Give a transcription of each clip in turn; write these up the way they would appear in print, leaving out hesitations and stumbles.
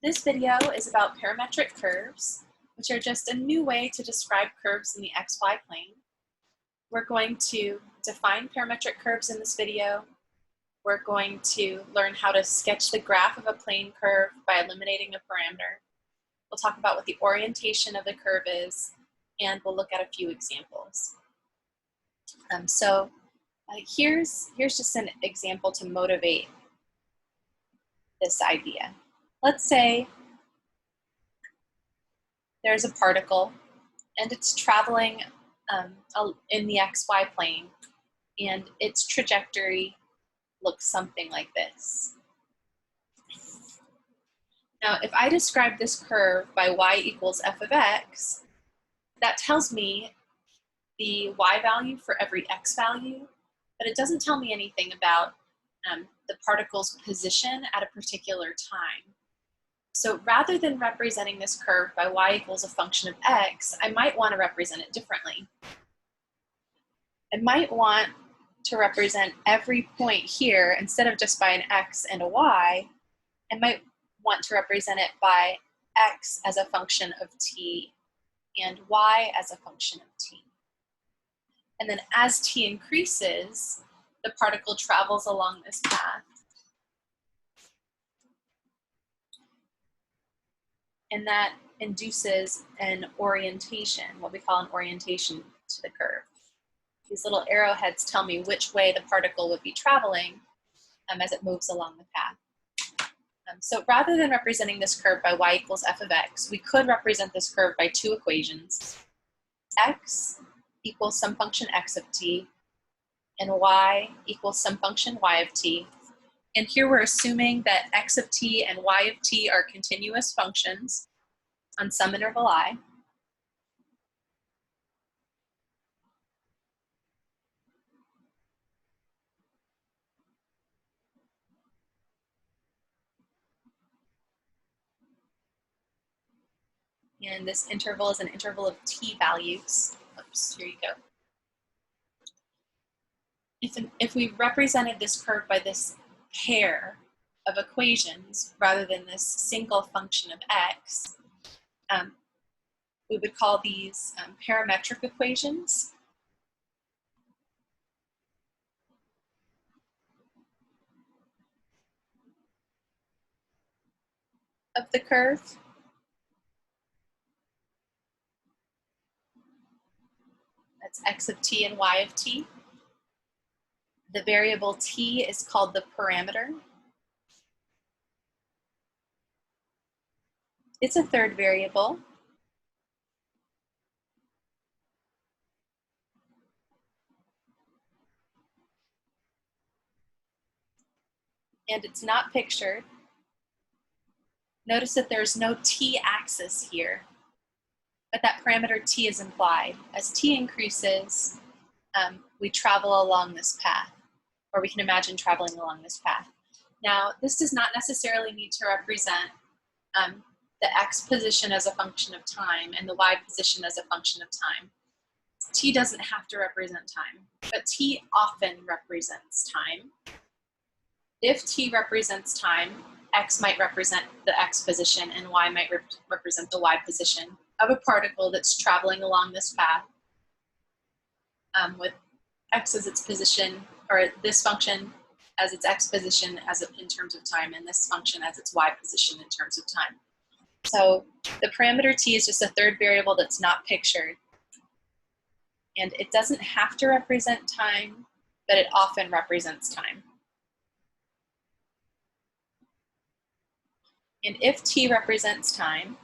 This video is about parametric curves, which are just a new way to describe curves in the XY plane. We're going to define parametric curves in this video. We're going to learn how to sketch the graph of a plane curve by eliminating a parameter. We'll talk about what the orientation of the curve is, and we'll look at a few examples. Here's just an example to motivate this idea. Let's say there's a particle and it's traveling in the XY plane, and its trajectory looks something like this. Now, if I describe this curve by y equals f of x, that tells me the y value for every x value, but it doesn't tell me anything about the particle's position at a particular time. So rather than representing this curve by y equals a function of x, I might want to represent it differently. I might want to represent every point here, instead of just by an x and a y, I might want to represent it by x as a function of t and y as a function of t. And then as t increases, the particle travels along this path. And that induces an orientation, what we call an orientation to the curve. These little arrowheads tell me which way the particle would be traveling as it moves along the path. So rather than representing this curve by y equals f of x, we could represent this curve by two equations. X equals some function x of t, and y equals some function y of t. And here we're assuming that x of t and y of t are continuous functions on some interval I. And this interval is an interval of t values. Oops, here you go. If we represented this curve by this pair of equations rather than this single function of x, we would call these parametric equations. Of the curve. That's x of t and y of t. The variable t is called the parameter. It's a third variable. And it's not pictured. Notice that there's no t-axis here, but that parameter t is implied. As t increases, we travel along this path, or we can imagine traveling along this path. Now, this does not necessarily need to represent the x position as a function of time and the y position as a function of time. T doesn't have to represent time, but t often represents time. If t represents time, x might represent the x position and y might represent the y position of a particle that's traveling along this path with x as its position, or this function as its x position in terms of time, and this function as its y position in terms of time. So the parameter t is just a third variable that's not pictured. And it doesn't have to represent time, but it often represents time. And if t represents time,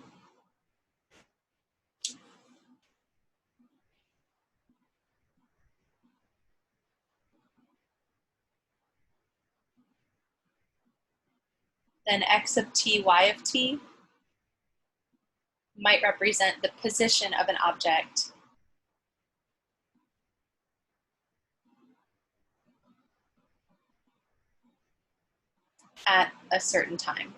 then x of t, y of t might represent the position of an object at a certain time.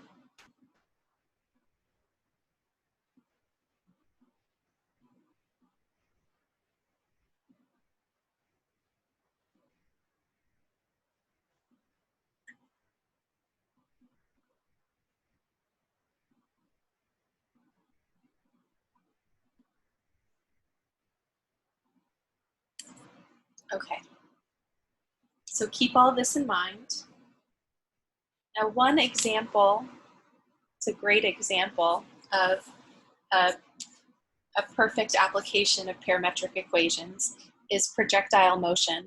Okay, so keep all this in mind. Now, one example, it's a great example of a perfect application of parametric equations is projectile motion.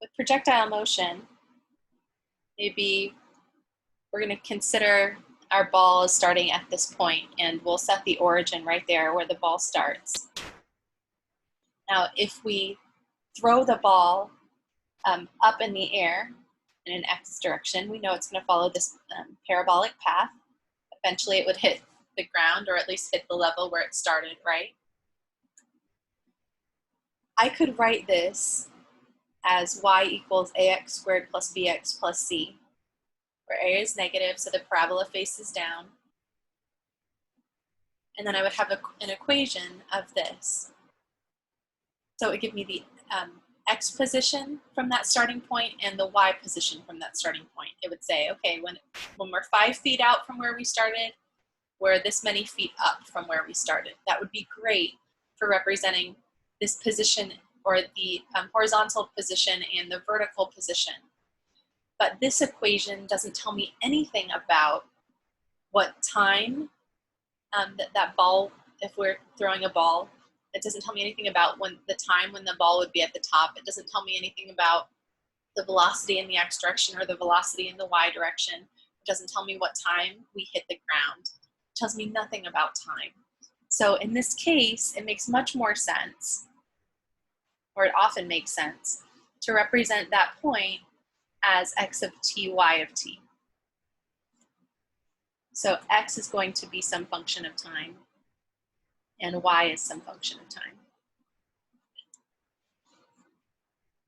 With projectile motion, maybe we're going to consider our ball is starting at this point, and we'll set the origin right there where the ball starts. Now, if we throw the ball up in the air in an x direction, we know it's going to follow this parabolic path. Eventually, it would hit the ground, or at least hit the level where it started, right? I could write this as y equals ax squared plus bx plus c, where a is negative, so the parabola faces down. And then I would have an equation of this. So it would give me the x position from that starting point and the y position from that starting point. It would say, okay, when we're 5 feet out from where we started, we're this many feet up from where we started. That would be great for representing this position, or the horizontal position and the vertical position. But this equation doesn't tell me anything about what time that ball, if we're throwing a ball, it doesn't tell me anything about the time when the ball would be at the top. It doesn't tell me anything about the velocity in the x direction or the velocity in the y direction. It doesn't tell me what time we hit the ground. It tells me nothing about time. So in this case, it makes much more sense, or it often makes sense, to represent that point as x of t, y of t. So x is going to be some function of time, and y is some function of time.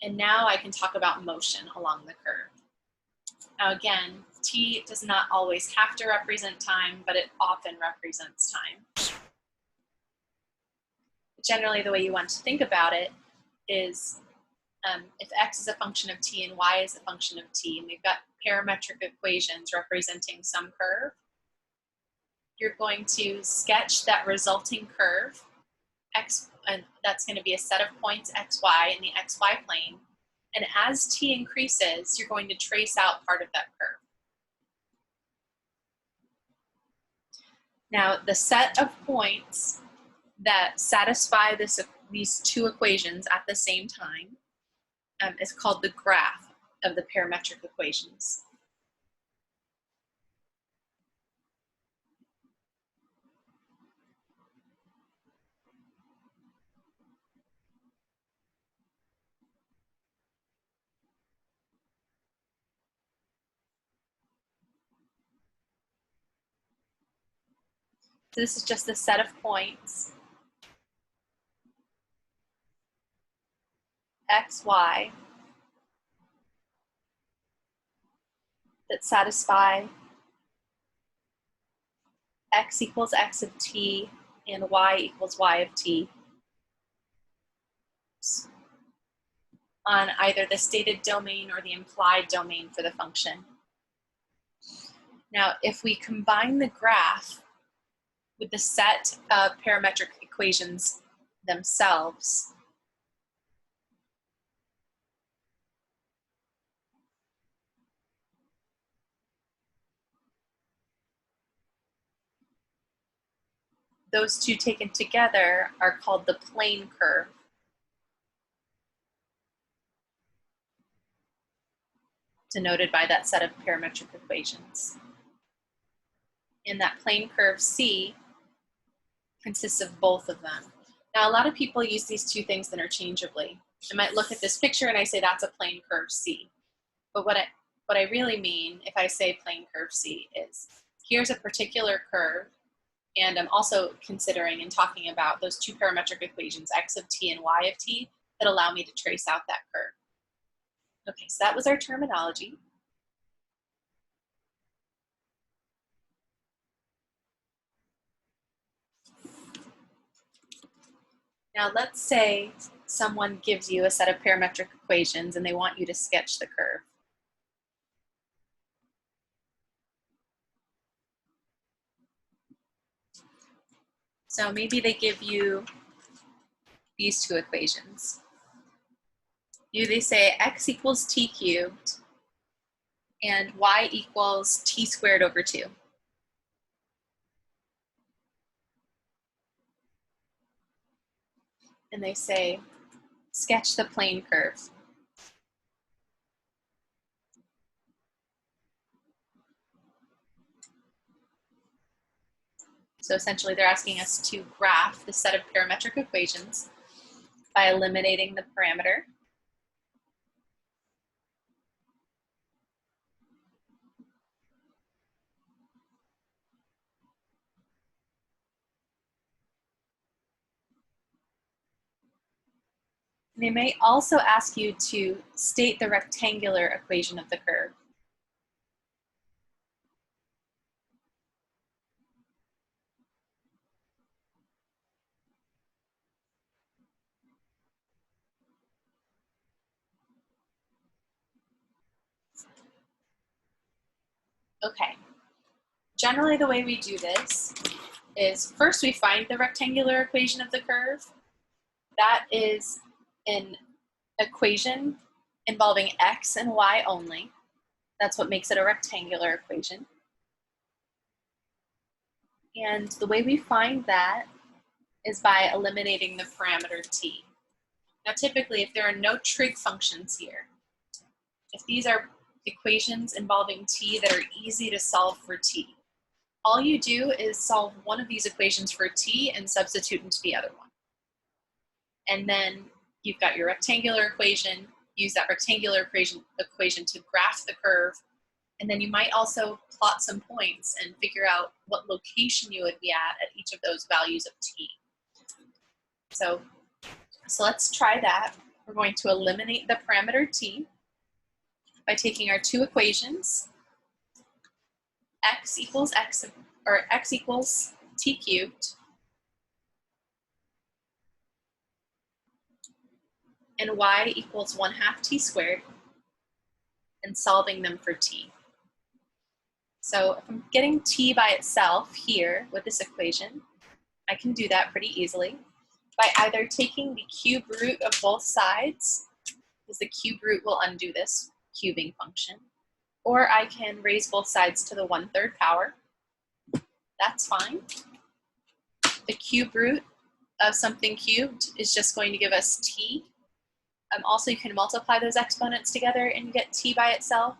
And now I can talk about motion along the curve. Now again, t does not always have to represent time, but it often represents time. Generally, the way you want to think about it is if x is a function of t and y is a function of t, and we've got parametric equations representing some curve, you're going to sketch that resulting curve, x, and that's going to be a set of points xy in the xy plane. And as t increases, you're going to trace out part of that curve. Now, the set of points that satisfy these two equations at the same time is called the graph of the parametric equations. So this is just the set of points x, y that satisfy x equals x of t and y equals y of t on either the stated domain or the implied domain for the function. Now, if we combine the graph with the set of parametric equations themselves, those two taken together are called the plane curve. Denoted by that set of parametric equations. And that plane curve C consists of both of them. Now, a lot of people use these two things interchangeably. I might look at this picture and I say that's a plane curve C. But what I really mean if I say plane curve C is here's a particular curve, and I'm also considering and talking about those two parametric equations, x of t and y of t, that allow me to trace out that curve. Okay, so that was our terminology. Now let's say someone gives you a set of parametric equations and they want you to sketch the curve. So maybe they give you these two equations. They say x equals t cubed and y equals t squared over 2. And they say, sketch the plane curve. So essentially they're asking us to graph the set of parametric equations by eliminating the parameter. They may also ask you to state the rectangular equation of the curve. Okay. Generally, the way we do this is first we find the rectangular equation of the curve. That is an equation involving x and y only. That's what makes it a rectangular equation. And the way we find that is by eliminating the parameter t. Now, typically, if there are no trig functions here, if these are equations involving t that are easy to solve for t, all you do is solve one of these equations for t and substitute into the other one. And then you've got your rectangular equation, use that rectangular equation to graph the curve, and then you might also plot some points and figure out what location you would be at each of those values of t. So let's try that. We're going to eliminate the parameter t by taking our two equations, x equals t cubed, and y equals 1/2 t squared, and solving them for t. So if I'm getting t by itself here with this equation, I can do that pretty easily by either taking the cube root of both sides, because the cube root will undo this cubing function, or I can raise both sides to the 1/3 power. That's fine. The cube root of something cubed is just going to give us t. Also, you can multiply those exponents together and you get t by itself.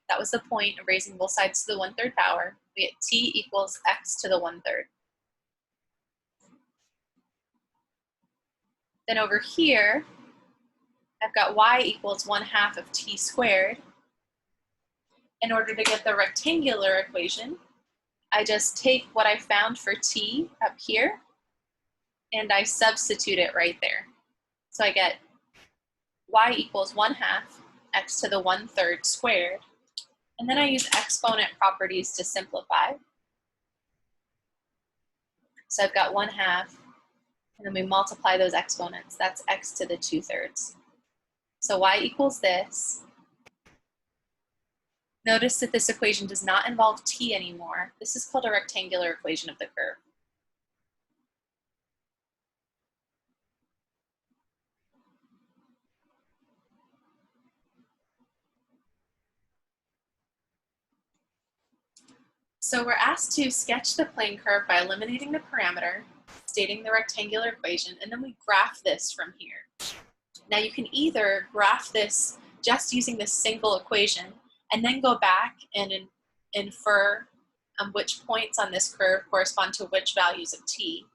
That was the point of raising both sides to the 1/3 power. We get t equals x to the 1/3. Then over here, I've got y equals 1/2 of t squared. In order to get the rectangular equation, I just take what I found for t up here and I substitute it right there. So I get y equals 1/2 x to the 1/3 squared. And then I use exponent properties to simplify. So I've got 1/2, and then we multiply those exponents. That's x to the 2/3. So y equals this. Notice that this equation does not involve t anymore. This is called a rectangular equation of the curve. So we're asked to sketch the plane curve by eliminating the parameter, stating the rectangular equation, and then we graph this from here. Now you can either graph this just using this single equation and then go back and infer which points on this curve correspond to which values of t,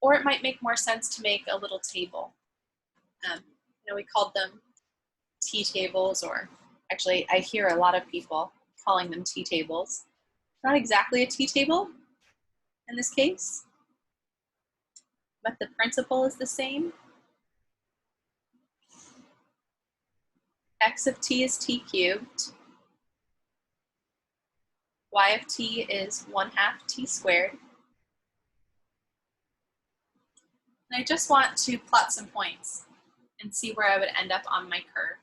or it might make more sense to make a little table. We called them t-tables, or actually I hear a lot of people calling them t-tables. Not exactly a t-table in this case, but the principle is the same. X of t is t cubed. Y of t is 1/2 t squared. And I just want to plot some points and see where I would end up on my curve.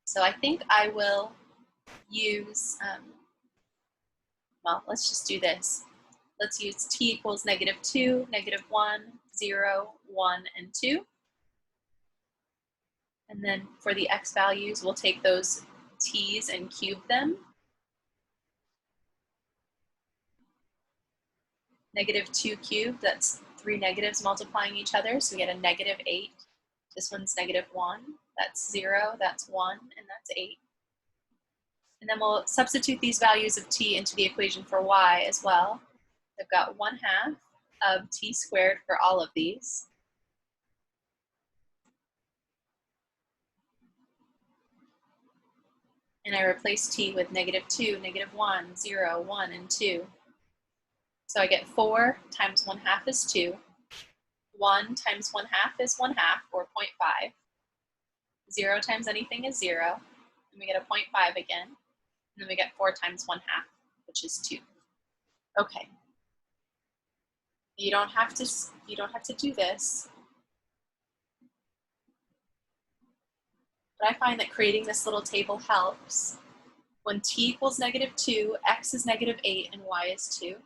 So I think I will use, well, let's just do this. Let's use t equals -2, -1, 0, 1, and 2. And then for the x values, we'll take those t's and cube them. -2 cubed, that's 3 negatives multiplying each other, so we get a -8. This one's -1, that's 0, that's 1, and that's 8. And then we'll substitute these values of t into the equation for y as well. I've got 1/2 of t squared for all of these. And I replace t with -2, -1, 0, 1, and 2. So I get 4 times 1/2 is 2. 1 times 1/2 is 1/2, or 0.5. 0 times anything is 0. And we get a 0.5 again. And then we get 4 times 1/2, which is 2. Okay. You don't have to do this. But I find that creating this little table helps. When t equals -2, x is -8, and y is 2.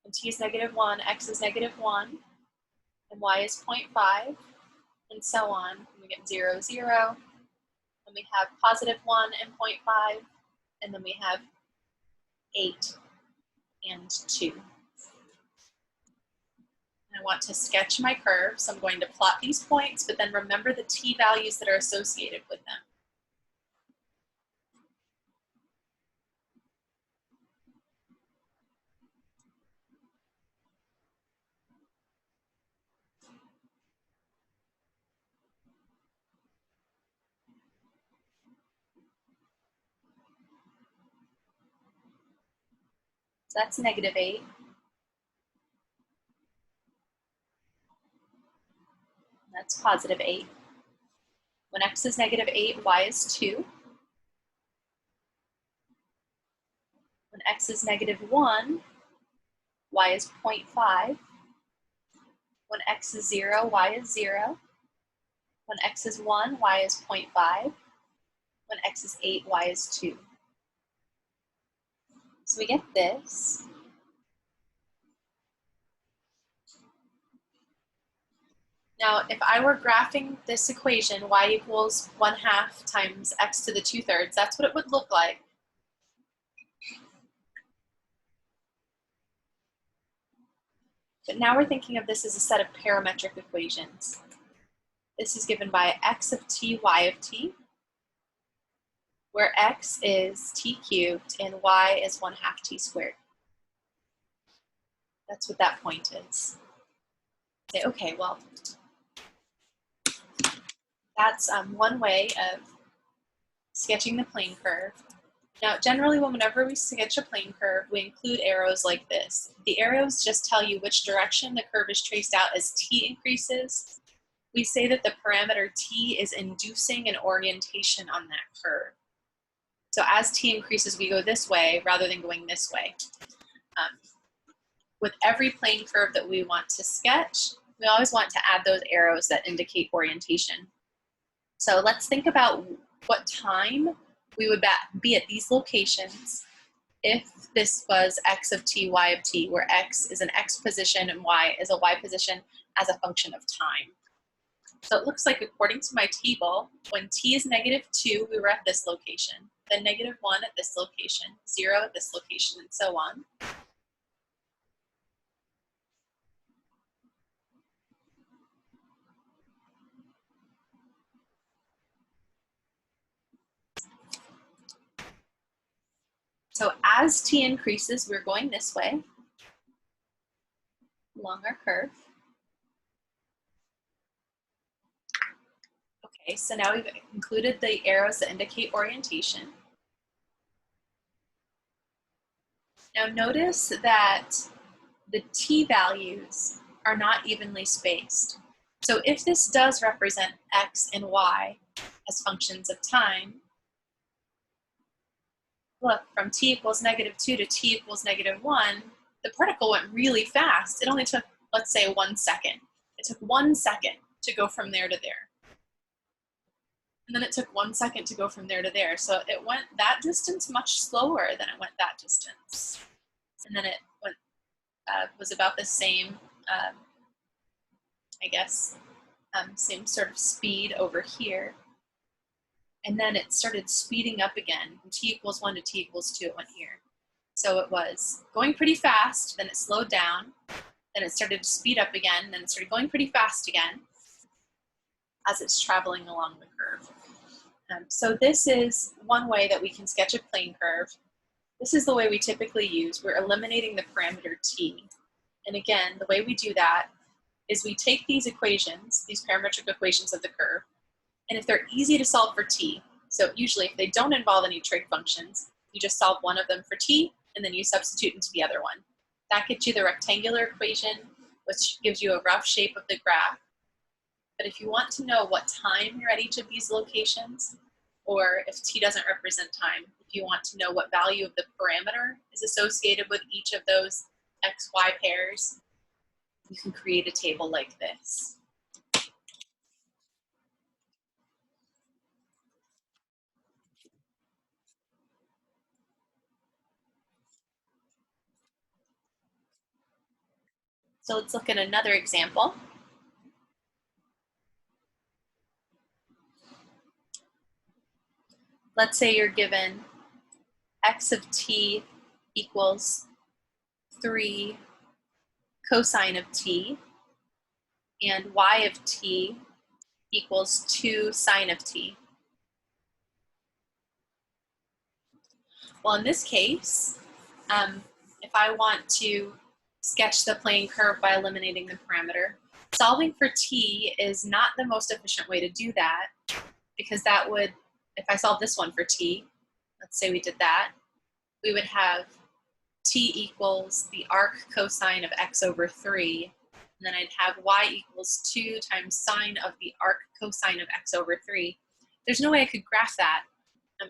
When t is -1, x is -1, and y is 0.5, and so on. And we get 0, 0, and we have +1 and 0.5, and then we have 8 and 2. I want to sketch my curve, so I'm going to plot these points, but then remember the t values that are associated with them. So that's -8. That's +8. When x is -8, y is 2. When x is -1, y is 0.5. When x is 0, y is 0. When x is 1, y is 0.5. When x is 8, y is 2. So we get this. Now, if I were graphing this equation, y equals 1/2 times x to the 2/3, that's what it would look like. But now we're thinking of this as a set of parametric equations. This is given by x of t, y of t, where x is t cubed and y is 1/2 t squared. That's what that point is. Say, okay, well, that's one way of sketching the plane curve. Now, generally, whenever we sketch a plane curve, we include arrows like this. The arrows just tell you which direction the curve is traced out as t increases. We say that the parameter t is inducing an orientation on that curve. So as t increases, we go this way rather than going this way. With every plane curve that we want to sketch, we always want to add those arrows that indicate orientation. So let's think about what time we would be at these locations if this was x of t, y of t, where x is an x position and y is a y position as a function of time. So it looks like, according to my table, when t is -2, we were at this location, then -1 at this location, 0 at this location, and so on. So as t increases, we're going this way along our curve. Okay, so now we've included the arrows that indicate orientation. Now notice that the t values are not evenly spaced. So if this does represent x and y as functions of time, look, from t equals -2 to t equals -1, the particle went really fast. It only took, let's say, 1 second. It took 1 second to go from there to there. And then it took 1 second to go from there to there. So it went that distance much slower than it went that distance. And then it went was about the same, I guess, same sort of speed over here. And then it started speeding up again. From t equals 1 to t equals 2, it went here. So it was going pretty fast, then it slowed down, then it started to speed up again, then it started going pretty fast again as it's traveling along the curve. So this is one way that we can sketch a plane curve. This is the way we typically use. We're eliminating the parameter t. And again, the way we do that is we take these equations, these parametric equations of the curve, and if they're easy to solve for t, so usually if they don't involve any trig functions, you just solve one of them for t, and then you substitute into the other one. That gets you the rectangular equation, which gives you a rough shape of the graph. But if you want to know what time you're at each of these locations, or if t doesn't represent time, if you want to know what value of the parameter is associated with each of those x, y pairs, you can create a table like this. So let's look at another example. Let's say you're given x of t equals 3 cosine of t, and y of t equals 2 sine of t. Well, in this case, if I want to sketch the plane curve by eliminating the parameter, solving for t is not the most efficient way to do that, because that would, if I solve this one for t, let's say we did that, we would have t equals the arc cosine of x over 3, and then I'd have y equals 2 times sine of the arc cosine of x over 3. There's no way I could graph that.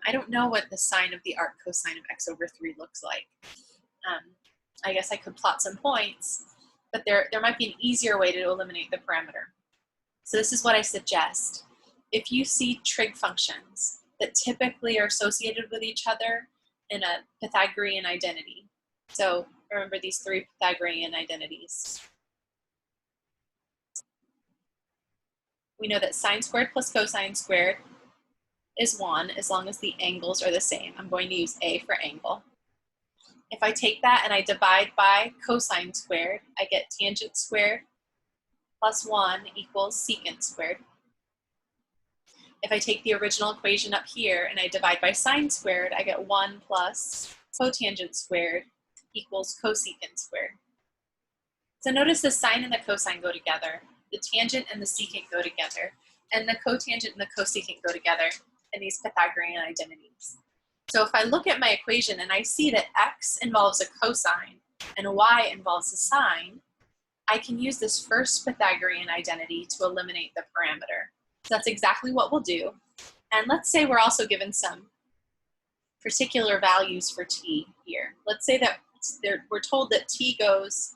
I don't know what the sine of the arc cosine of x over 3 looks like. I guess I could plot some points, but there might be an easier way to eliminate the parameter. So this is what I suggest. If you see trig functions that typically are associated with each other in a Pythagorean identity, so remember these 3 Pythagorean identities. We know that sine squared plus cosine squared is 1 as long as the angles are the same. I'm going to use A for angle. If I take that and I divide by cosine squared, I get tangent squared plus 1 equals secant squared. If I take the original equation up here and I divide by sine squared, I get 1 plus cotangent squared equals cosecant squared. So notice the sine and the cosine go together, the tangent and the secant go together, and the cotangent and the cosecant go together in these Pythagorean identities. So if I look at my equation and I see that x involves a cosine and y involves a sine, I can use this first Pythagorean identity to eliminate the parameter. So that's exactly what we'll do. And let's say we're also given some particular values for t here. Let's say that we're told that t goes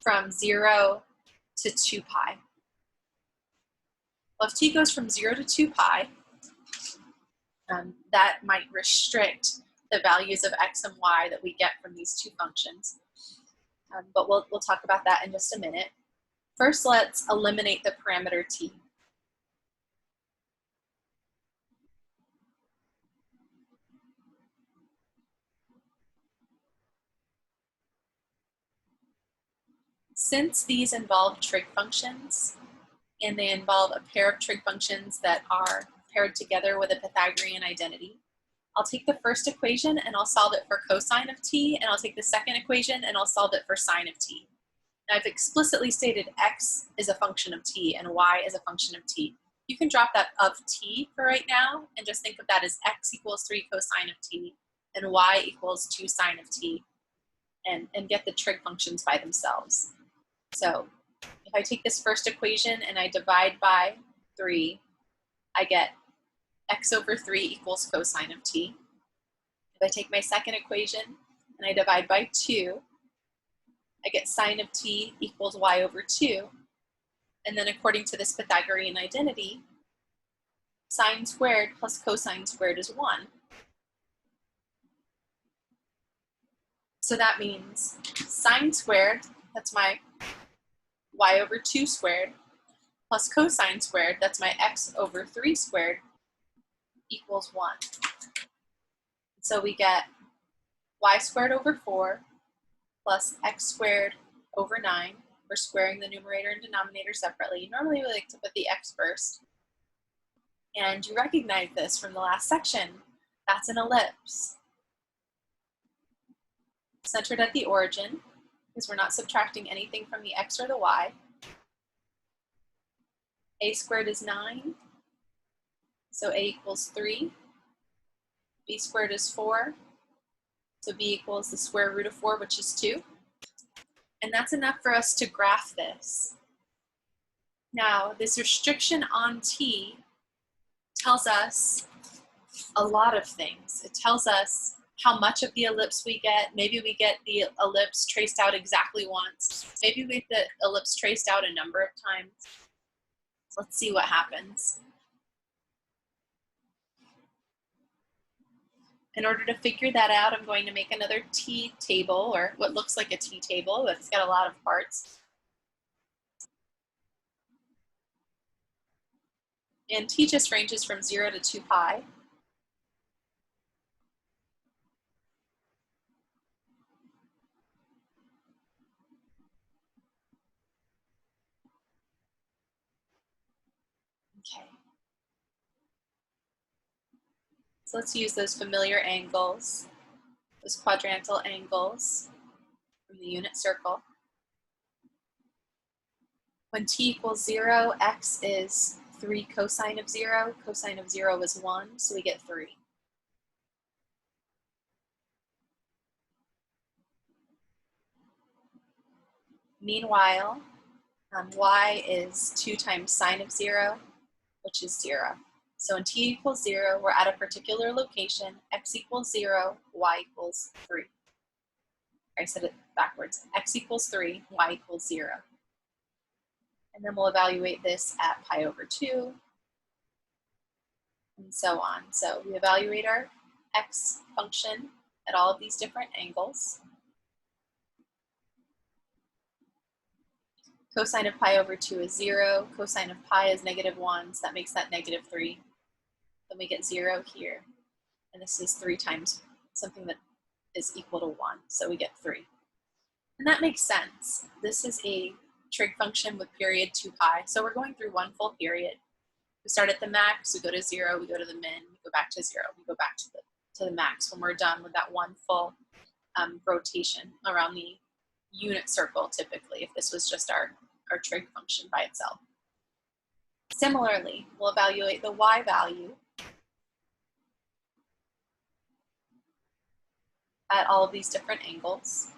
from 0 to 2 pi. Well, if t goes from 0 to 2 pi, that might restrict the values of x and y that we get from these two functions. But we'll talk about that in just a minute. First, let's eliminate the parameter t. Since these involve trig functions, and they involve a pair of trig functions that are paired together with a Pythagorean identity, I'll take the first equation and I'll solve it for cosine of t, and I'll take the second equation and I'll solve it for sine of t. Now I've explicitly stated x is a function of t and y is a function of t. You can drop that of t for right now and just think of that as x equals 3 cosine of t and y equals 2 sine of t, and get the trig functions by themselves. So if I take this first equation and I divide by 3, I get x over 3 equals cosine of t. If I take my second equation and I divide by 2, I get sine of t equals y over 2. And then according to this Pythagorean identity, sine squared plus cosine squared is 1. So that means sine squared, that's my y over 2 squared, plus cosine squared, that's my x over 3 squared, equals 1. So we get y squared over 4 plus x squared over 9. We're squaring the numerator and denominator separately. Normally we like to put the x first. And you recognize this from the last section. That's an ellipse. Centered at the origin, because we're not subtracting anything from the x or the y. A squared is 9, so a equals 3. B squared is 4, so b equals the square root of 4, which is 2. And that's enough for us to graph this. Now, this restriction on t tells us a lot of things. It tells us how much of the ellipse we get. Maybe we get the ellipse traced out exactly once. Maybe we get the ellipse traced out a number of times. Let's see what happens. In order to figure that out, I'm going to make another t table, or what looks like a t table, but it's got a lot of parts. And t just ranges from 0 to 2 pi. Okay. So let's use those familiar angles, those quadrantal angles from the unit circle. When t equals 0, x is 3 cosine of 0. Cosine of 0 is 1, so we get 3. Meanwhile, y is 2 times sine of 0, which is 0. So when t equals 0, we're at a particular location. X equals 0, y equals 3. I said it backwards. X equals 3, y equals 0. And then we'll evaluate this at pi over 2, and so on. So we evaluate our x function at all of these different angles. Cosine of pi over 2 is 0. Cosine of pi is -1, so that makes that -3. Then we get 0 here. And this is 3 times something that is equal to 1, so we get 3. And that makes sense. This is a trig function with period 2 pi, so we're going through one full period. We start at the max, we go to 0, we go to the min, we go back to 0, we go back to the max when we're done with that one full rotation around the unit circle, typically, if this was just our trig function by itself. Similarly, we'll evaluate the y value at all of these different angles.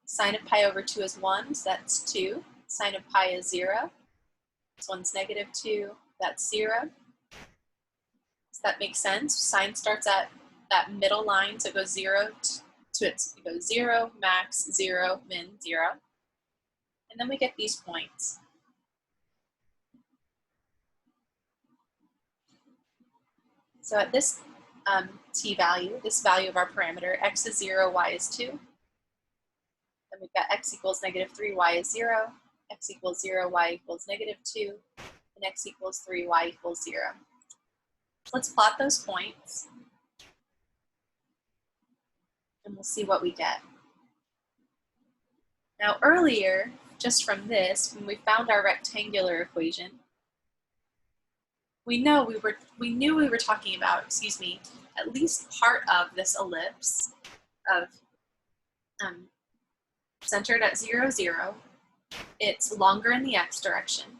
Sine of pi over 2 is 1, so that's 2. Sine of pi is 0. This one's -2, that's 0. So that makes sense. Sine starts at that middle line, so it goes 0 to it goes 0, max, 0, min, 0. And then we get these points. So at this t value, this value of our parameter, x is 0, y is 2. Then we've got x equals -3, y is 0, x equals 0, y equals -2, and x equals 3, y equals 0. Let's plot those points, and we'll see what we get. Now earlier, just from this, when we found our rectangular equation, we knew we were talking about, at least part of this ellipse of centered at 0, 0. It's longer in the x direction.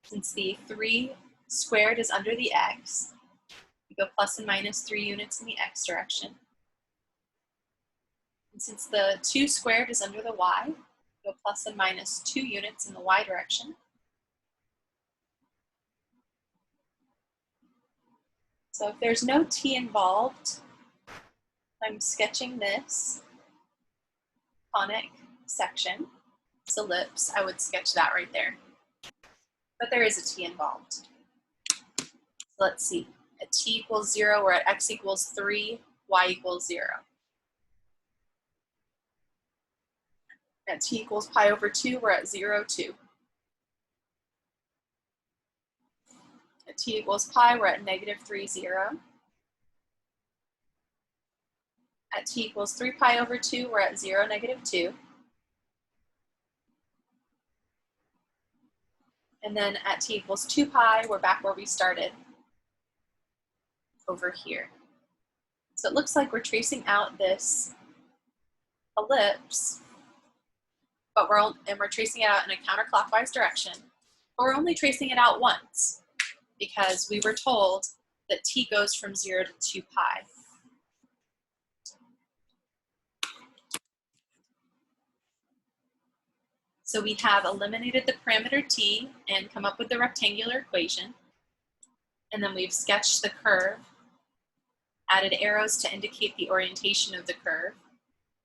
Since the 3 squared is under the x, we go plus and minus 3 units in the x direction. And since the 2 squared is under the y, we go plus and minus 2 units in the y direction. So if there's no t involved, I'm sketching this conic section, this ellipse, I would sketch that right there. But there is a t involved. So let's see, at t equals 0, we're at x equals 3, y equals 0. At t equals pi over 2, we're at 0, 2. At t equals pi, we're at negative 3, 0. At t equals 3 pi over 2, we're at 0, negative 2. And then at t equals 2 pi, we're back where we started, over here. So it looks like we're tracing out this ellipse, but we're tracing it out in a counterclockwise direction. But we're only tracing it out once, because we were told that t goes from 0 to 2 pi. So we have eliminated the parameter t and come up with the rectangular equation. And then we've sketched the curve, added arrows to indicate the orientation of the curve,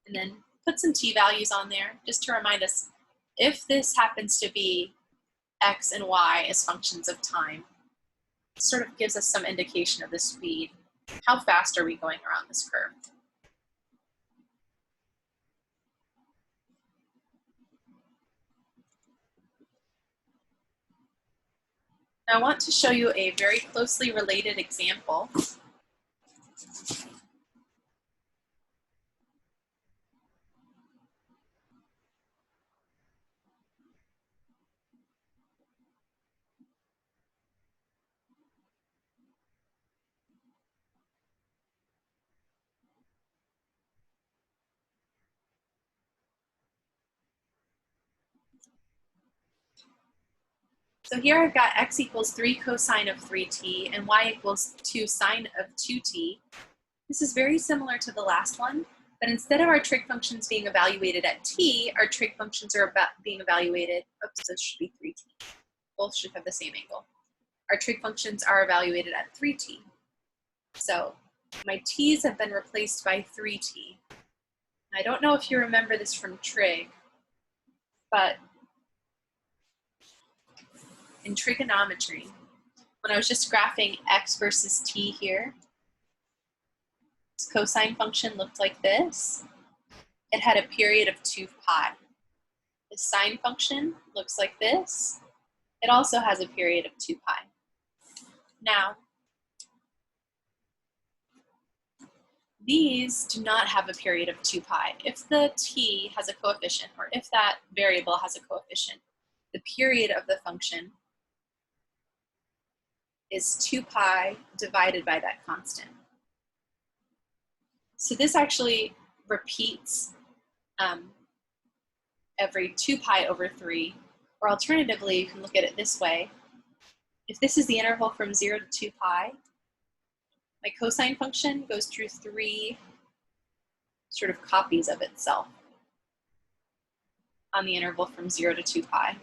and then put some t values on there just to remind us if this happens to be x and y as functions of time. It sort of gives us some indication of the speed. How fast are we going around this curve? Now I want to show you a very closely related example. So here I've got x equals 3 cosine of 3t and y equals 2 sine of 2t. This is very similar to the last one, but instead of our trig functions being evaluated at t, our trig functions are being evaluated, oops, this should be 3t. Both should have the same angle. Our trig functions are evaluated at 3t. So my t's have been replaced by 3t. I don't know if you remember this from trig, but in trigonometry, when I was just graphing x versus t here, this cosine function looked like this. It had a period of 2 pi. The sine function looks like this. It also has a period of 2 pi. Now, these do not have a period of 2 pi. If the t has a coefficient, or if that variable has a coefficient, the period of the function is 2 pi divided by that constant. So this actually repeats every 2 pi over 3, or alternatively, you can look at it this way. If this is the interval from 0 to 2 pi, my cosine function goes through 3 sort of copies of itself on the interval from 0 to 2 pi.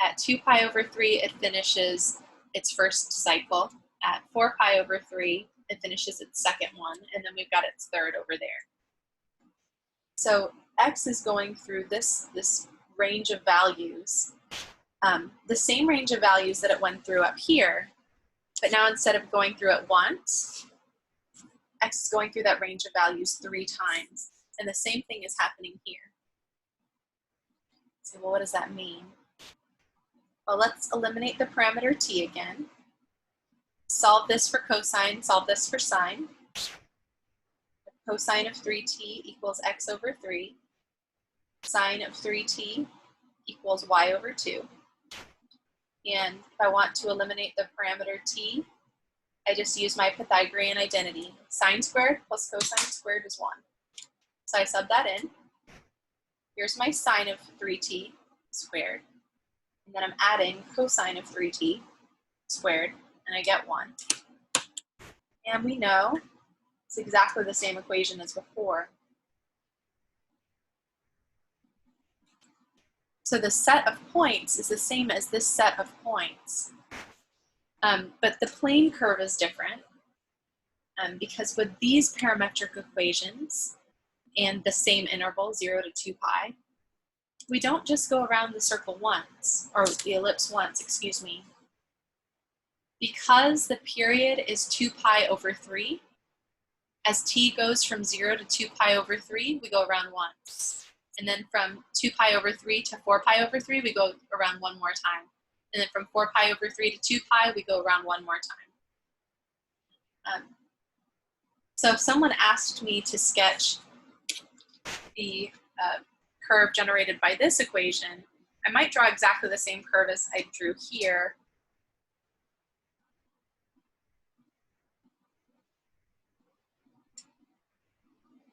At 2 pi over 3, it finishes its first cycle. At 4 pi over 3, it finishes its second one, and then we've got its third over there. So x is going through this range of values, the same range of values that it went through up here, but now instead of going through it once, x is going through that range of values 3 times, and the same thing is happening here. So, well, what does that mean? Well, let's eliminate the parameter t again. Solve this for cosine, solve this for sine. The cosine of 3t equals x over 3. Sine of 3t equals y over 2. And if I want to eliminate the parameter t, I just use my Pythagorean identity. Sine squared plus cosine squared is 1. So I sub that in. Here's my sine of 3t squared. And then I'm adding cosine of 3t squared, and I get 1. And we know it's exactly the same equation as before. So the set of points is the same as this set of points. But the plane curve is different because with these parametric equations and the same interval, 0 to 2 pi, we don't just go around the circle once, or the ellipse once, excuse me. Because the period is 2 pi over 3, as t goes from 0 to 2 pi over 3, we go around once. And then from 2 pi over 3 to 4 pi over 3, we go around one more time. And then from 4 pi over 3 to 2 pi, we go around one more time. So if someone asked me to sketch the curve generated by this equation, I might draw exactly the same curve as I drew here.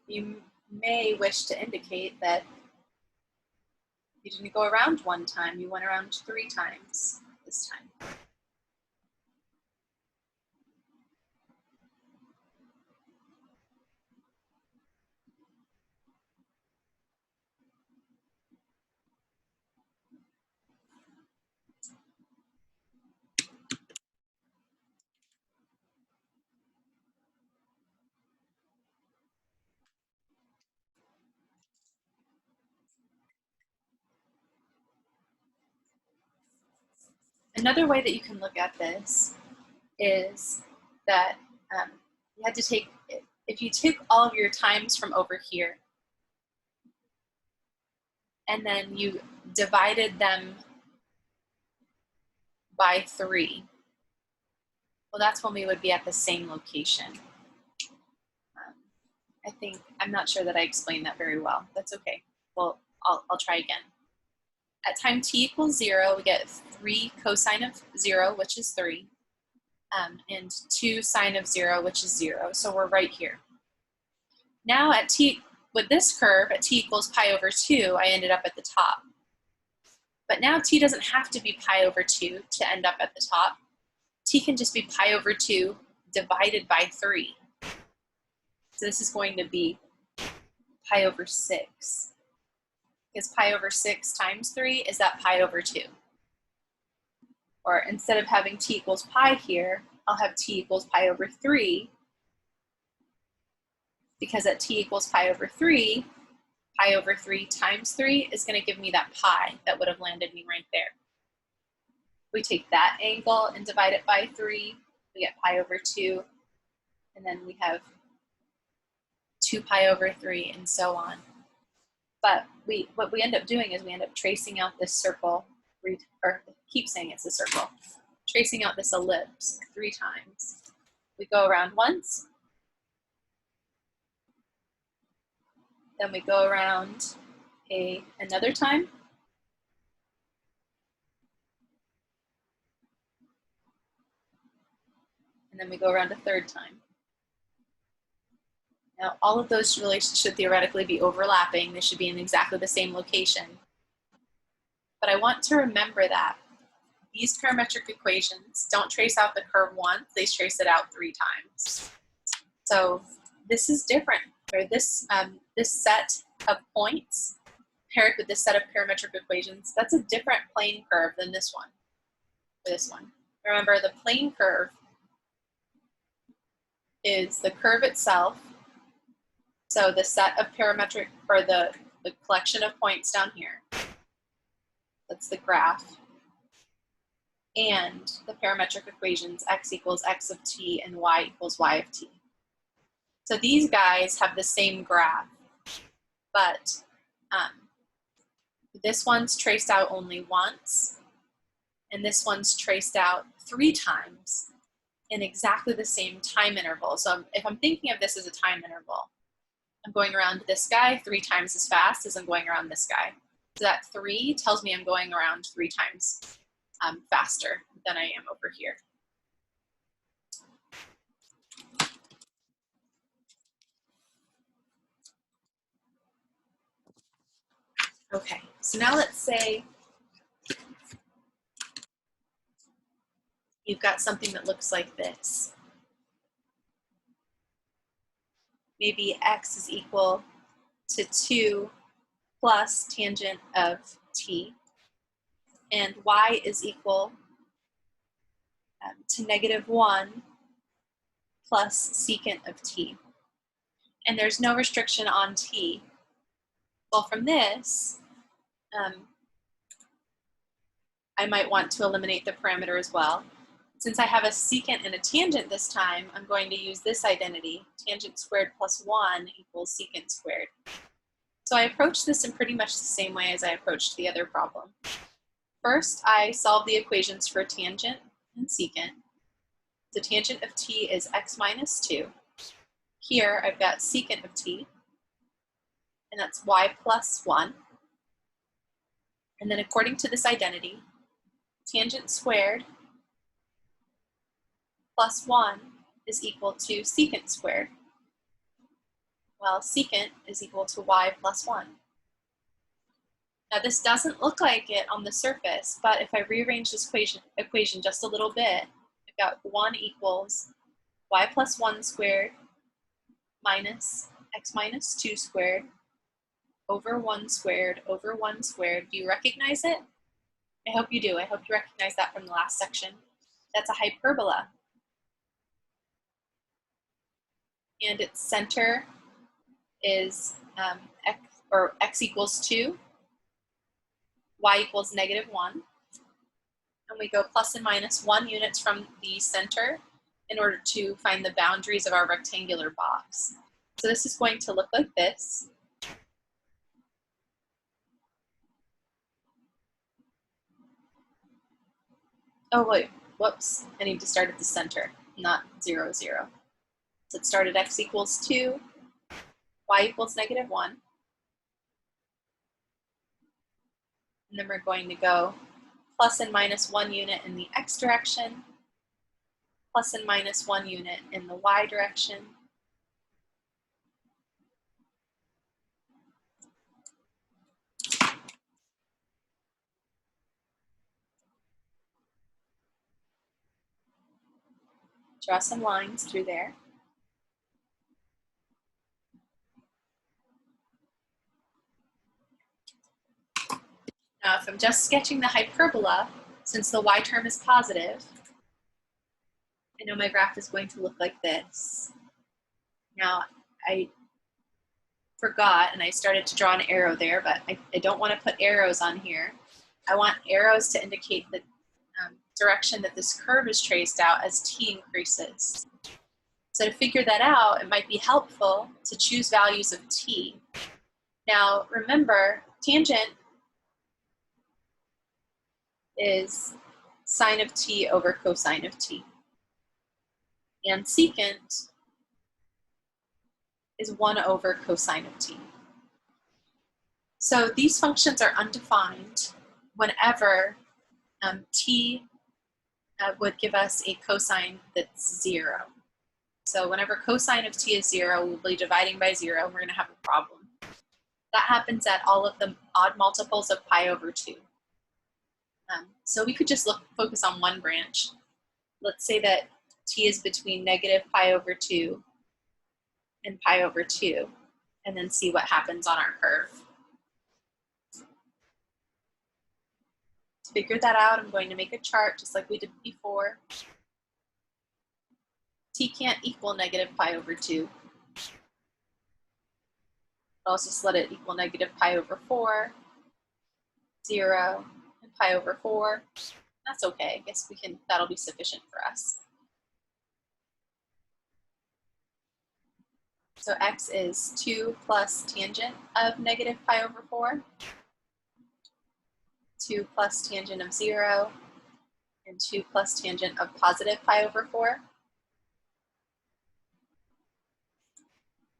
You may wish to indicate that you didn't go around one time, you went around 3 times this time. Another way that you can look at this is that you had to take, if you took all of your times from over here and then you divided them by 3, well, that's when we would be at the same location. I'm not sure that I explained that very well. That's okay. Well, I'll try again. At time t equals 0, we get 3 cosine of 0, which is 3, and 2 sine of 0, which is 0. So we're right here. Now at t, with this curve, at t equals pi over 2, I ended up at the top. But now t doesn't have to be pi over 2 to end up at the top. T can just be pi over 2 divided by 3. So this is going to be pi over 6. Because pi over 6 times 3 is that pi over 2. Or instead of having t equals pi here, I'll have t equals pi over 3. Because at t equals pi over 3, pi over 3 times 3 is going to give me that pi that would have landed me right there. We take that angle and divide it by 3, we get pi over 2, and then we have 2 pi over 3, and so on. But what we end up doing is we end up tracing out this circle, or keep saying it's a circle, tracing out this ellipse 3 times. We go around once, then we go around another time, and then we go around a 3rd time. Now, all of those really should theoretically be overlapping. They should be in exactly the same location. But I want to remember that these parametric equations don't trace out the curve once, they trace it out 3 times. So this is different, or this set of points paired with this set of parametric equations, that's a different plane curve than this one, or this one. Remember, the plane curve is the curve itself. So the set of parametric, or the collection of points down here, that's the graph, and the parametric equations x equals x of t and y equals y of t. So these guys have the same graph, but this one's traced out only once, and this one's traced out 3 times in exactly the same time interval. So if I'm thinking of this as a time interval, I'm going around this guy 3 times as fast as I'm going around this guy. So that 3 tells me I'm going around 3 times faster than I am over here. Okay, so now let's say you've got something that looks like this. Maybe x is equal to 2 plus tangent of t, and y is equal to -1 plus secant of t. And there's no restriction on t. Well, from this, I might want to eliminate the parameter as well. Since I have a secant and a tangent this time, I'm going to use this identity, tangent squared plus 1 equals secant squared. So I approach this in pretty much the same way as I approached the other problem. First, I solve the equations for tangent and secant. The tangent of t is x minus 2. Here, I've got secant of t, and that's y plus 1. And then according to this identity, tangent squared plus 1 is equal to secant squared. Well, secant is equal to y plus 1. Now this doesn't look like it on the surface, but if I rearrange this equation just a little bit, I've got 1 equals y plus 1 squared minus x minus 2 squared over 1 squared over 1 squared. Do you recognize it? I hope you do. I hope you recognize that from the last section. That's a hyperbola. And its center is x equals 2, y equals negative 1. And we go plus and minus 1 units from the center in order to find the boundaries of our rectangular box. So this is going to look like this. Oh wait, whoops, I need to start at the center, not 0, 0. So let's start at x equals 2, y equals negative 1. And then we're going to go plus and minus 1 unit in the x direction, plus and minus 1 unit in the y direction. Draw some lines through there. Now, if I'm just sketching the hyperbola, since the y term is positive, I know my graph is going to look like this. Now, I forgot, and I started to draw an arrow there, but I don't want to put arrows on here. I want arrows to indicate the direction that this curve is traced out as t increases. So to figure that out, it might be helpful to choose values of t. Now, remember, tangent is sine of t over cosine of t. And secant is 1 over cosine of t. So these functions are undefined whenever t would give us a cosine that's 0. So whenever cosine of t is 0, we'll be dividing by 0, and we're going to have a problem. That happens at all of the odd multiples of pi over 2. So we could just focus on one branch. Let's say that t is between negative pi over 2 and pi over 2, and then see what happens on our curve. To figure that out, I'm going to make a chart just like we did before. T can't equal negative pi over 2. I'll just let it equal negative pi over 4, 0, and pi over 4. That's okay. I guess that'll be sufficient for us. So x is 2 plus tangent of negative pi over 4, 2 plus tangent of 0, and 2 plus tangent of positive pi over 4.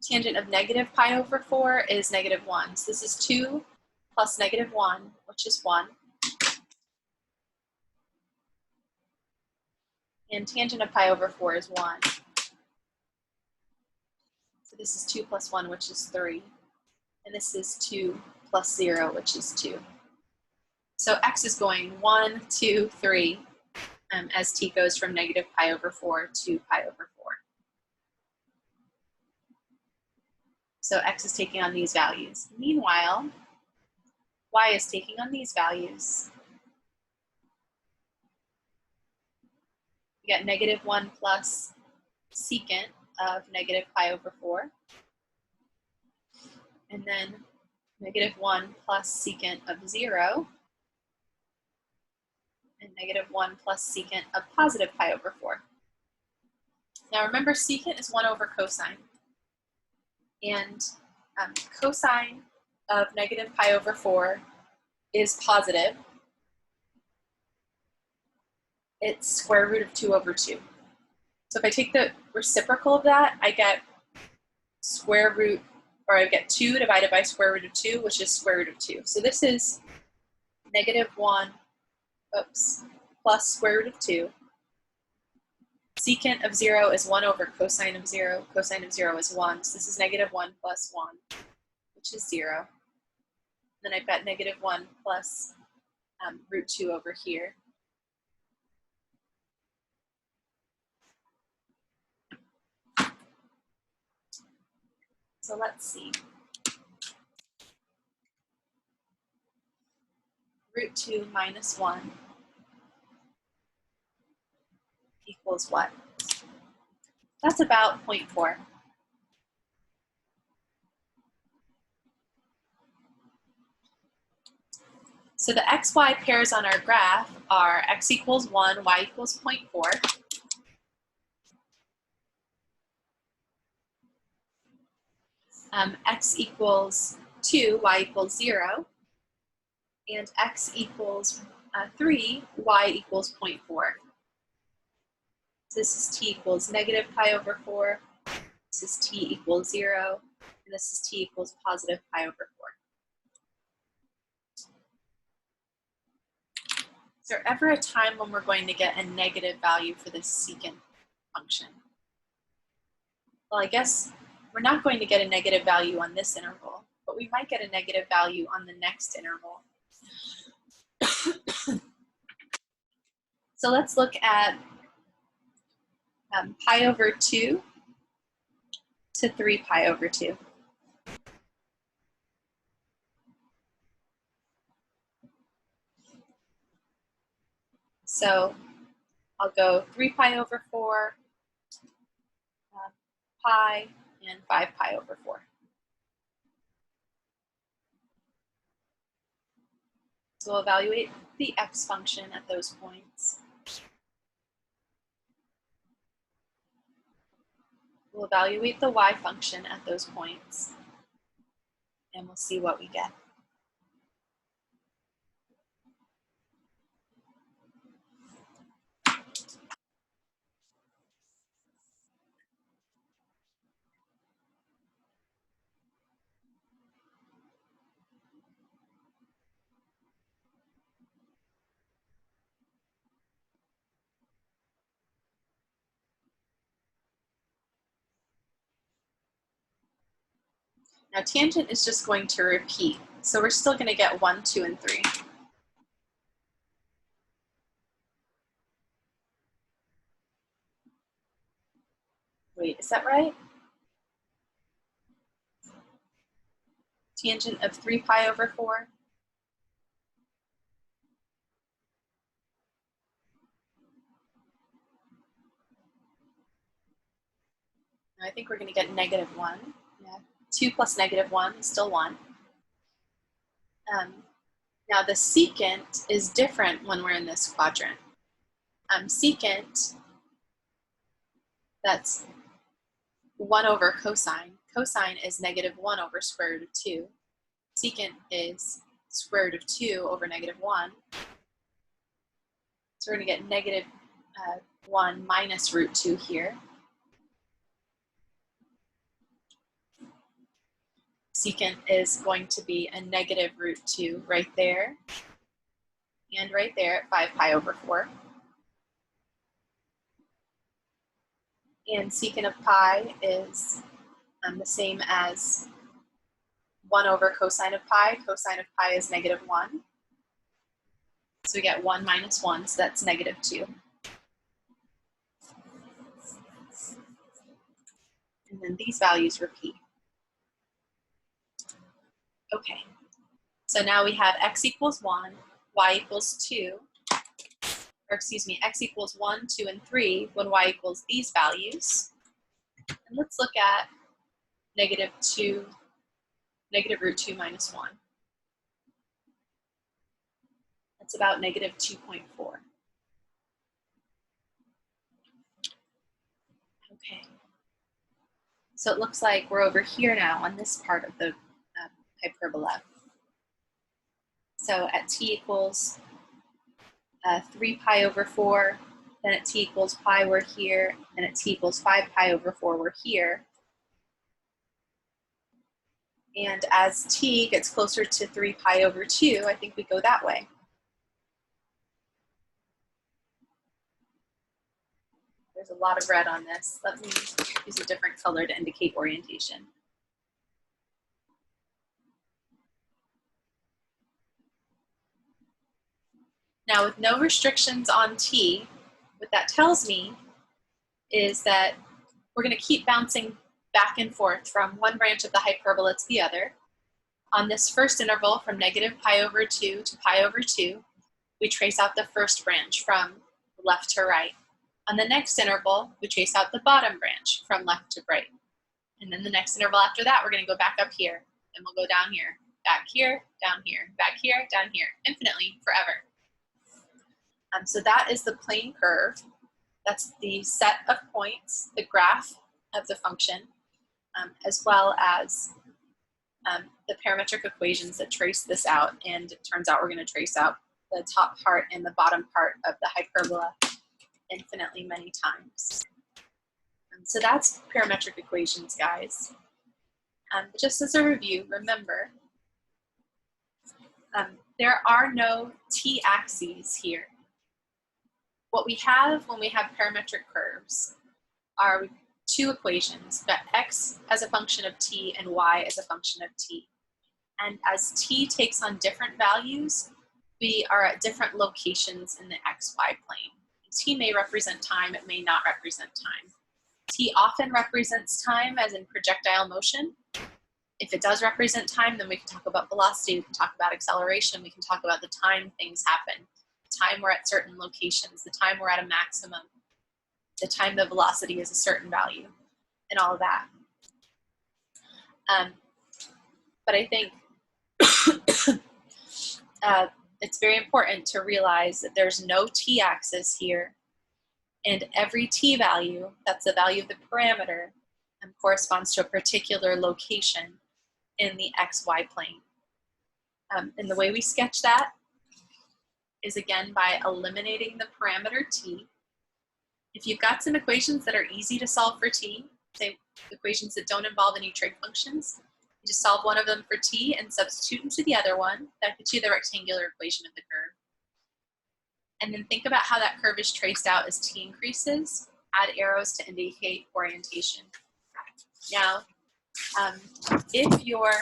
Tangent of negative pi over 4 is negative 1. So this is 2 plus negative 1, which is 1. And tangent of pi over 4 is 1. So this is 2 plus 1, which is 3. And this is 2 plus 0, which is 2. So x is going 1, 2, 3, as t goes from negative pi over 4 to pi over 4. So x is taking on these values. Meanwhile, y is taking on these values. We got negative 1 plus secant of negative pi over 4. And then negative 1 plus secant of 0. And negative 1 plus secant of positive pi over 4. Now remember, secant is 1 over cosine. And cosine of negative pi over 4 is positive. It's square root of 2 over 2. So if I take the reciprocal of that, I get square root, or I get 2 divided by square root of 2, which is square root of 2. So this is negative 1, plus square root of 2. Secant of 0 is 1 over cosine of 0. Cosine of 0 is 1. So this is negative 1 plus 1, which is 0. Then I've got negative 1 plus root 2 over here. So let's see. Root 2 minus 1 equals what? That's about 0.4. So the xy pairs on our graph are x equals 1, y equals 0.4. X equals 2, y equals 0. And x equals 3, y equals 0.4. So this is t equals negative pi over 4. This is t equals 0. And this is t equals positive pi over 4. Is there ever a time when we're going to get a negative value for this secant function? Well, I guess we're not going to get a negative value on this interval, but we might get a negative value on the next interval. So let's look at pi over 2 to 3 pi over 2. So I'll go 3 pi over 4, pi, and 5 pi over 4. So we'll evaluate the x function at those points. We'll evaluate the y function at those points, and we'll see what we get. Now tangent is just going to repeat, so we're still going to get 1, 2, and 3. Wait, is that right? Tangent of 3 pi over 4. I think we're going to get negative 1. Yeah. 2 plus negative 1 is still 1. Now the secant is different when we're in this quadrant. Secant, that's 1 over cosine. Cosine is negative 1 over square root of 2. Secant is square root of 2 over negative 1. So we're going to get negative 1 minus root 2 here. Secant is going to be a negative root 2 right there, and right there at 5 pi over 4. And secant of pi is the same as 1 over cosine of pi. Cosine of pi is negative 1. So we get 1 minus 1, so that's negative 2. And then these values repeat. Okay, so now we have x equals 1, y equals 2, or excuse me, x equals 1, 2, and 3 when y equals these values. And let's look at negative root 2 minus 1. That's about negative 2.4. Okay. So it looks like we're over here now on this part of the hyperbola. So at t equals 3 pi over 4, then at t equals pi we're here, and at t equals 5 pi over 4 we're here. And as t gets closer to 3 pi over 2, I think we go that way. There's a lot of red on this. Let me use a different color to indicate orientation. Now with no restrictions on t, what that tells me is that we're going to keep bouncing back and forth from one branch of the hyperbola to the other. On this first interval from negative pi over 2 to pi over 2, we trace out the first branch from left to right. On the next interval, we trace out the bottom branch from left to right. And then the next interval after that, we're going to go back up here. Then we'll go down here, back here, down here, back here, down here, infinitely, forever. So that is the plane curve. That's the set of points, the graph of the function, as well as the parametric equations that trace this out. And it turns out we're going to trace out the top part and the bottom part of the hyperbola infinitely many times. So that's parametric equations, guys. Just as a review, remember, there are no t-axes here. What we have when we have parametric curves are two equations. We've got x as a function of t and y as a function of t. And as t takes on different values, we are at different locations in the xy plane. T may represent time, it may not represent time. T often represents time as in projectile motion. If it does represent time, then we can talk about velocity, we can talk about acceleration, we can talk about the time things happen, the time we're at certain locations, the time we're at a maximum, the time the velocity is a certain value, and all of that. But I think it's very important to realize that there's no t-axis here, and every t value, that's the value of the parameter, corresponds to a particular location in the xy plane. And the way we sketch that is again by eliminating the parameter t. If you've got some equations that are easy to solve for t, say equations that don't involve any trig functions, you just solve one of them for t and substitute into the other one. That gets you the rectangular equation of the curve. And then think about how that curve is traced out as t increases. Add arrows to indicate orientation. Now, if your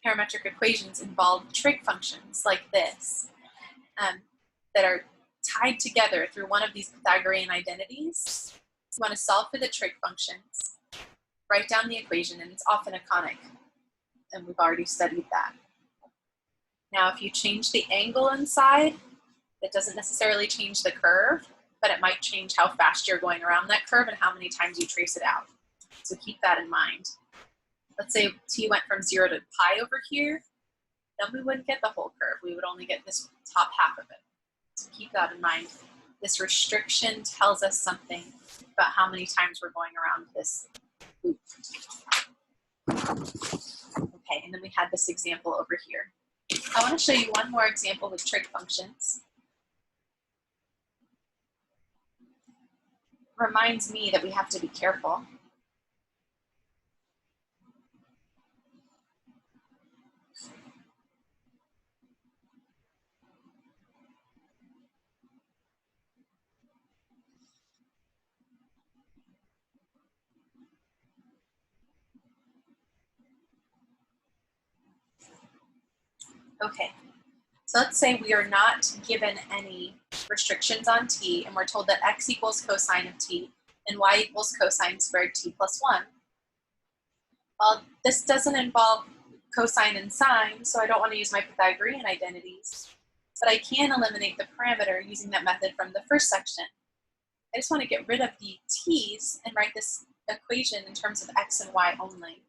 parametric equations involve trig functions like this, that are tied together through one of these Pythagorean identities, you want to solve for the trig functions, write down the equation, and it's often a conic, and we've already studied that. Now, if you change the angle inside, that doesn't necessarily change the curve, but it might change how fast you're going around that curve and how many times you trace it out. So keep that in mind. Let's say t went from 0 to pi over here, then we wouldn't get the whole curve. We would only get this top half of it. So keep that in mind. This restriction tells us something about how many times we're going around this loop. Okay, and then we had this example over here. I want to show you one more example with trig functions. Reminds me that we have to be careful. Okay, so let's say we are not given any restrictions on t, and we're told that x equals cosine of t and y equals cosine squared t plus 1. Well, this doesn't involve cosine and sine, so I don't want to use my Pythagorean identities, but I can eliminate the parameter using that method from the first section. I just want to get rid of the t's and write this equation in terms of x and y only.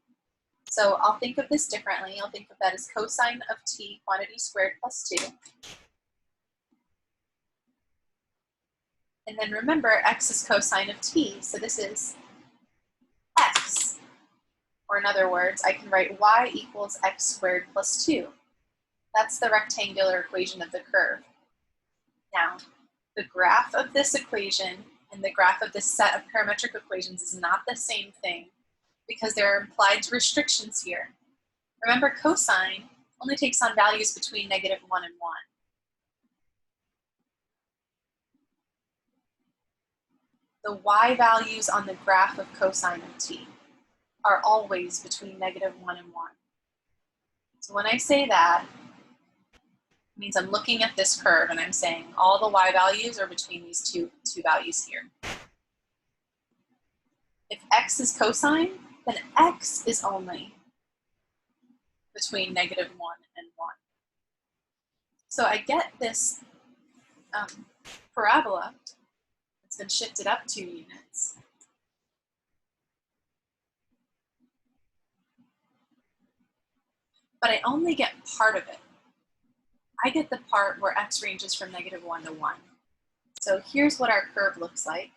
So I'll think of this differently. I'll think of that as cosine of t quantity squared plus 2. And then remember, x is cosine of t, so this is x. Or in other words, I can write y equals x squared plus 2. That's the rectangular equation of the curve. Now, the graph of this equation and the graph of this set of parametric equations is not the same thing because there are implied restrictions here. Remember, cosine only takes on values between -1 and 1. The y values on the graph of cosine of t are always between -1 and 1. So when I say that, it means I'm looking at this curve and I'm saying all the y values are between these two values here. If x is cosine, then x is only between -1 and 1. So I get this parabola that's been shifted up 2 units. But I only get part of it. I get the part where x ranges from -1 to 1. So here's what our curve looks like.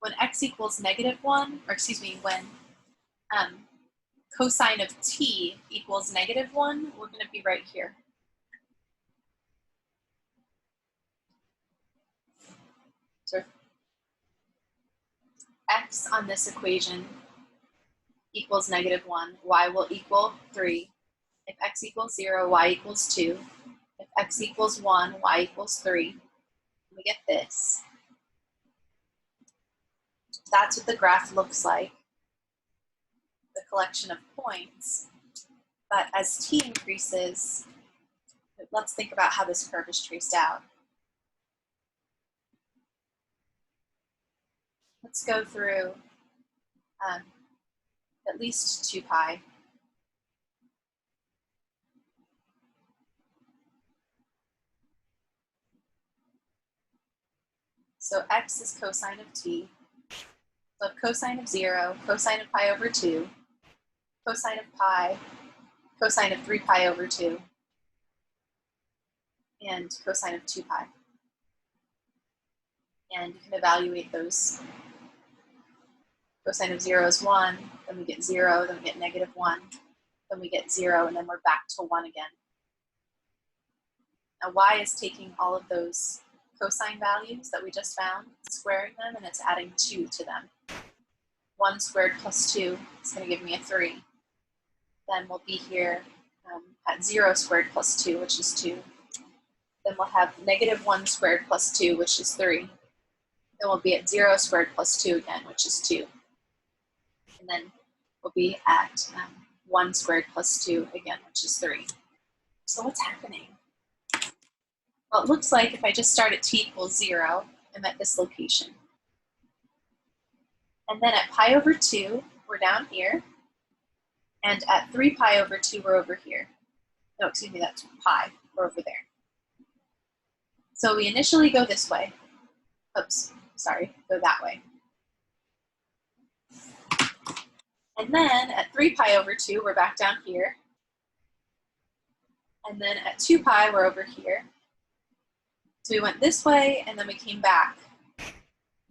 When x equals -1, or excuse me, when cosine of t equals -1, we're going to be right here. So x on this equation equals -1, y will equal 3. If x equals 0, y equals 2. If x equals 1, y equals 3. We get this. That's what the graph looks like, the collection of points. But as t increases, let's think about how this curve is traced out. Let's go through at least 2 pi. So x is cosine of t. So cosine of 0, cosine of pi over 2, cosine of pi, cosine of 3 pi over 2, and cosine of 2 pi. And you can evaluate those. Cosine of 0 is 1, then we get 0, then we get -1, then we get 0, and then we're back to 1 again. Now y is taking all of those cosine values that we just found, squaring them, and it's adding 2 to them. 1 squared plus 2 is going to give me a 3. Then we'll be here at 0 squared plus 2, which is 2. Then we'll have -1 squared plus 2, which is 3. Then we'll be at 0 squared plus 2 again, which is 2. And then we'll be at 1 squared plus 2 again, which is 3. So what's happening? Well, it looks like if I just start at t equals 0, I'm at this location. And then at pi over 2, we're down here. And at 3 pi over 2, we're over here. No, excuse me, that's pi, we're over there. So we initially go this way. Oops, sorry, go that way. And then at 3 pi over 2, we're back down here. And then at 2 pi, we're over here. So we went this way, and then we came back.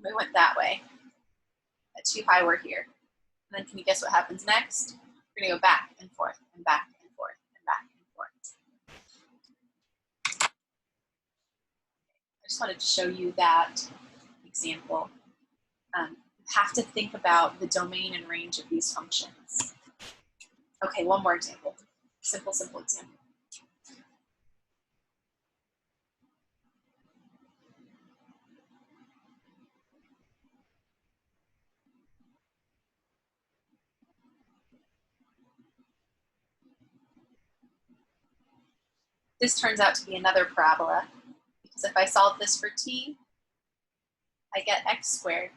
We went that way. At 2 pi, we're here. And then can you guess what happens next? We're going to go back and forth, and back and forth, and back and forth. I just wanted to show you that example. You have to think about the domain and range of these functions. Okay, one more example. Simple example. This turns out to be another parabola, because if I solve this for t, I get x squared.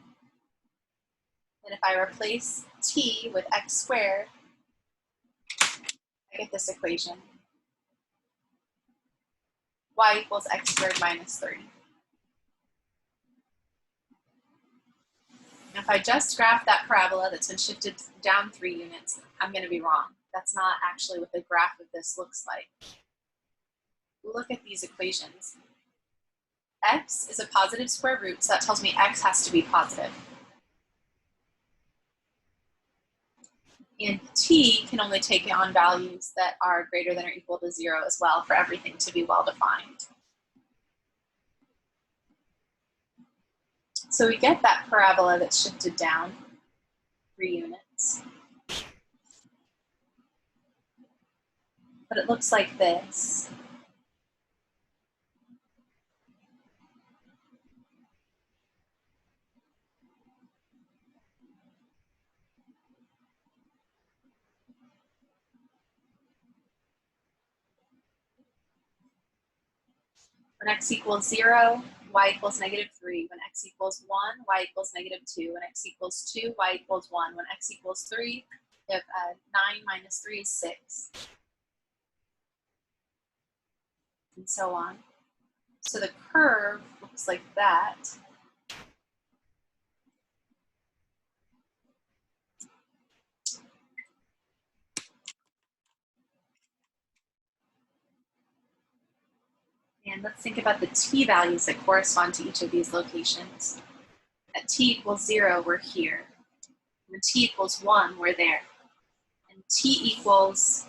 And if I replace t with x squared, I get this equation. Y equals x squared minus 3. If I just graph that parabola that's been shifted down 3 units, I'm going to be wrong. That's not actually what the graph of this looks like. Look at these equations. X is a positive square root, so that tells me X has to be positive. And T can only take on values that are greater than or equal to 0 as well for everything to be well defined. So we get that parabola that's shifted down 3 units. But it looks like this. When X equals 0, Y equals -3. When X equals 1, Y equals -2. When X equals 2, Y equals 1. When X equals 3, we have 9 minus 3 is 6. And so on. So the curve looks like that. And let's think about the t values that correspond to each of these locations. At t equals 0, we're here. When t equals 1, we're there. And t equals,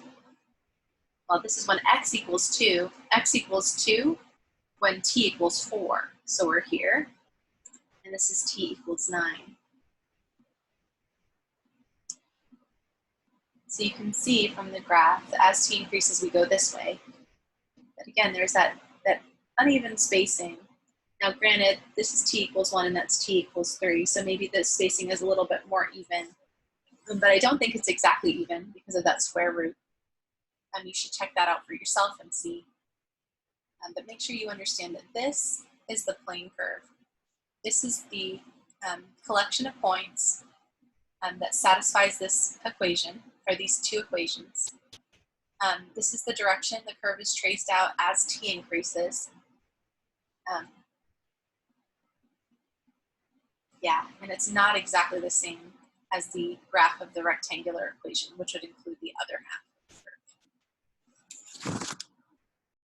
well, this is when x equals 2. X equals 2 when t equals 4. So we're here. And this is t equals 9. So you can see from the graph that as t increases, we go this way. But again, there's that uneven spacing. Now, granted, this is t equals 1 and that's t equals 3, so maybe the spacing is a little bit more even. But I don't think it's exactly even because of that square root. You should check that out for yourself and see. But make sure you understand that this is the plane curve. This is the collection of points that satisfies this equation, or these two equations. This is the direction the curve is traced out as t increases. Yeah, and it's not exactly the same as the graph of the rectangular equation, which would include the other half.